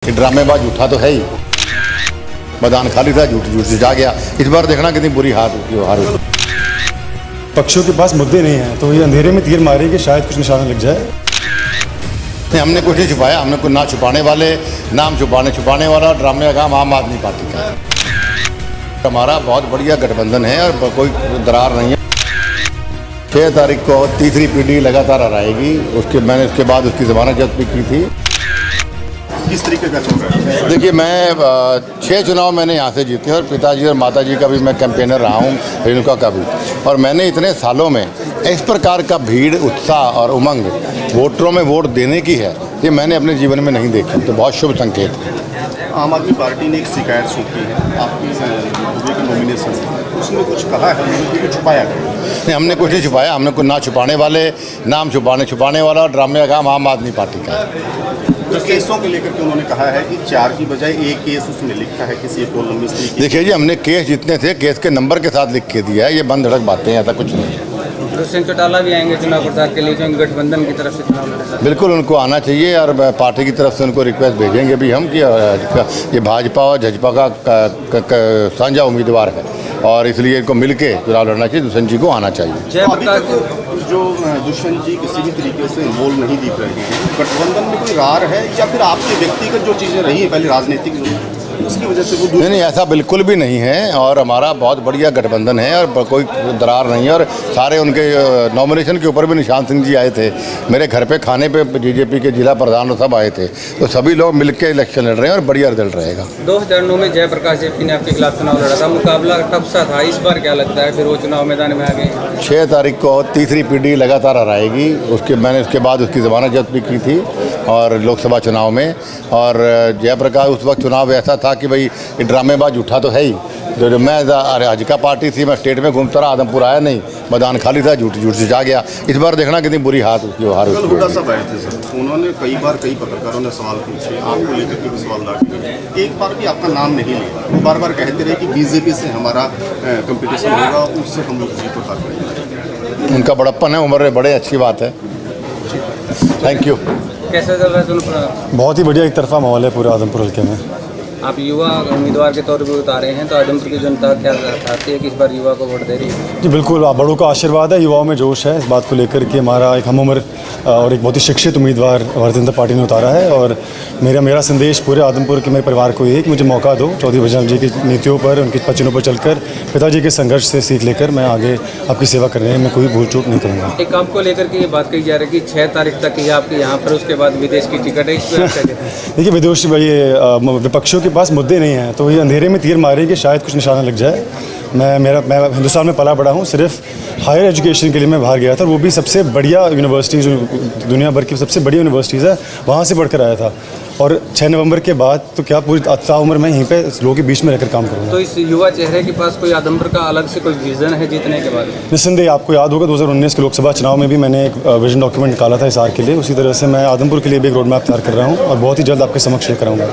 ड्रामेबाज उठा तो है ही, मैदान खाली था, झूठ झूठ से जा गया। इस बार देखना कितनी बुरी हार हुई। पक्षों के पास मुद्दे नहीं हैं तो ये अंधेरे में तीर मारे कि शायद कुछ निशाना लग जाए। नहीं, हमने कुछ नहीं छुपाया, हमने कुछ ना छुपाने वाले, नाम छुपाने वाला ड्रामे का काम आम आदमी पार्टी का है। हमारा बहुत बढ़िया गठबंधन है और कोई दरार नहीं है। 6 तारीख को तीसरी पीढ़ी लगातार हराएगी। मैंने उसके बाद उसकी जमानत जब्त भी की थी। किस तरीके का चल रहा है? देखिए, मैं 6 चुनाव मैंने यहाँ से जीते और पिताजी और माताजी का भी मैं कैंपेनर रहा हूँ, रेणुका का भी। और मैंने इतने सालों में इस प्रकार का भीड़, उत्साह और उमंग वोटरों में वोट देने की है, ये मैंने अपने जीवन में नहीं देखा। तो बहुत शुभ संकेत है। आम आदमी पार्टी ने एक शिकायत सौंपी है आपकी नॉमिनेशन से, उसमें कुछ कहा है कि छुपाया गया? नहीं, हमने कुछ नहीं छुपाया, हमने कुछ ना छुपाने वाले, नाम छुपाने वाला ड्रामे का काम आम आदमी पार्टी का है। तो केसों को लेकर के उन्होंने कहा है कि 4 की बजाय 1 केस उसमें लिखा है किसी एक कॉलम में। देखिए जी, हमने केस जितने थे केस के नंबर के साथ लिख के दिया है। ये बंद धड़क बातें हैं, ऐसा कुछ नहीं है। दुष्यंत चौटाला भी आएंगे चुनाव प्रचार के लिए, जो गठबंधन की तरफ से चुनाव लड़ेगा। बिल्कुल उनको आना चाहिए और पार्टी की तरफ से उनको रिक्वेस्ट भेजेंगे भी हम कि ये भाजपा और झजपा का साझा उम्मीदवार है और इसलिए इनको मिलके चुनाव लड़ना चाहिए। दुष्यंत जी को आना चाहिए। अभी तक जो दुष्यंत जी किसी भी तरीके से इन्वॉल्व नहीं दिख रहे हैं, गठबंधन में कोई रार है या फिर आपकी व्यक्तिगत जो चीज़ें रही हैं पहले राजनीतिक, उसकी वजह से वो नहीं, ऐसा बिल्कुल भी नहीं है। और हमारा बहुत बढ़िया गठबंधन है और कोई दरार नहीं है। और सारे उनके नॉमिनेशन के ऊपर भी निशान सिंह जी आए थे, मेरे घर पे खाने पे बीजेपी के जिला प्रधान सब आए थे। तो सभी लोग मिलकर इलेक्शन लड़ रहे हैं और बढ़िया रिजल्ट रहेगा। 2009 में जयप्रकाश जेपी ने आपके खिलाफ चुनाव लड़ा था, मुकाबला टफ सा था। इस बार क्या लगता है, फिर वो चुनाव मैदान में आ गए? 6 तारीख को तीसरी पीढ़ी लगातार हराएगी। मैंने उसके बाद उसकी जमानत जब्त भी की थी और लोकसभा चुनाव में। और जयप्रकाश उस वक्त चुनाव ऐसा था कि भाई ड्रामेबाज उठा तो है ही। जो मैं हजका पार्टी थी, मैं स्टेट में घूमता रहा, आदमपुर आया नहीं, मैदान खाली था, झूठ झूठ से जा गया। इस बार देखना कितनी बुरी हार हुई। कल हुड्डा साहब आए थे सर, उन्होंने कई पत्रकारों ने सवाल पूछे, आपको लेकर के भी सवाल डाले, एक बार भी आपका नाम नहीं लिया। वो बार बार कहते रहे कि बीजेपी से हमारा कंपटीशन होगा, उससे हम लोग जीत उठा करेंगे। उनका बड़प्पन है, उम्र बड़े अच्छी बात है। Thank you. कैसा चल रहा है चुनाव? बहुत ही बढ़िया एक तरफा माहौल है पूरे आदमपुर हल्के में। आप युवा उम्मीदवार के तौर पर उतारे हैं, तो आदमपुर की जनता क्या चाहती है कि इस बार युवा को वोट दे रही है? जी बिल्कुल, बड़ों का आशीर्वाद है, युवाओं में जोश है। इस बात को लेकर के हमारा एक हम उम्र और एक बहुत ही शिक्षित उम्मीदवार भारतीय जनता पार्टी ने उतारा है। और मेरा संदेश पूरे आदमपुर के मेरे परिवार को ये है कि मुझे मौका दो। चौधरी भजन जी की नीतियों पर, उनके पचनों पर चलकर, पिताजी के संघर्ष से सीख लेकर मैं आगे आपकी सेवा करने में कोई भूल चूक नहीं करूँगा। एक आपको लेकर के ये बात कही जा रही है कि 6 तारीख तक ही आपके यहाँ पर, उसके बाद विदेश की टिकट है। देखिए, विपक्षों के पास मुद्दे नहीं हैं तो ये अंधेरे में तीर मारे कि शायद कुछ निशाना लग जाए। मैं हिंदुस्तान में पला बड़ा हूँ। सिर्फ हायर एजुकेशन के लिए मैं बाहर गया था, वो भी सबसे बढ़िया यूनिवर्सिटी जो दुनिया भर की सबसे बढ़िया यूनिवर्सिटीज़ है, वहाँ से पढ़कर आया था। और 6 नवंबर के बाद तो क्या पूरी ताउम्र मैं यहीं पे लोगों के बीच में रहकर काम करूँगा। तो इस युवा चेहरे के पास कोई आदमपुर का अलग से कोई विजन है जीतने के बाद? निस्संदेह, आपको याद होगा 2019 के लोकसभा चुनाव में भी मैंने एक विजन डॉक्यूमेंट निकाला था इस आर के लिए। उसी तरह से मैं आदमपुर के लिए भी एक रोड मैप तैयार कर रहा हूँ और बहुत ही जल्द आपके समक्ष लेकर आऊँगा।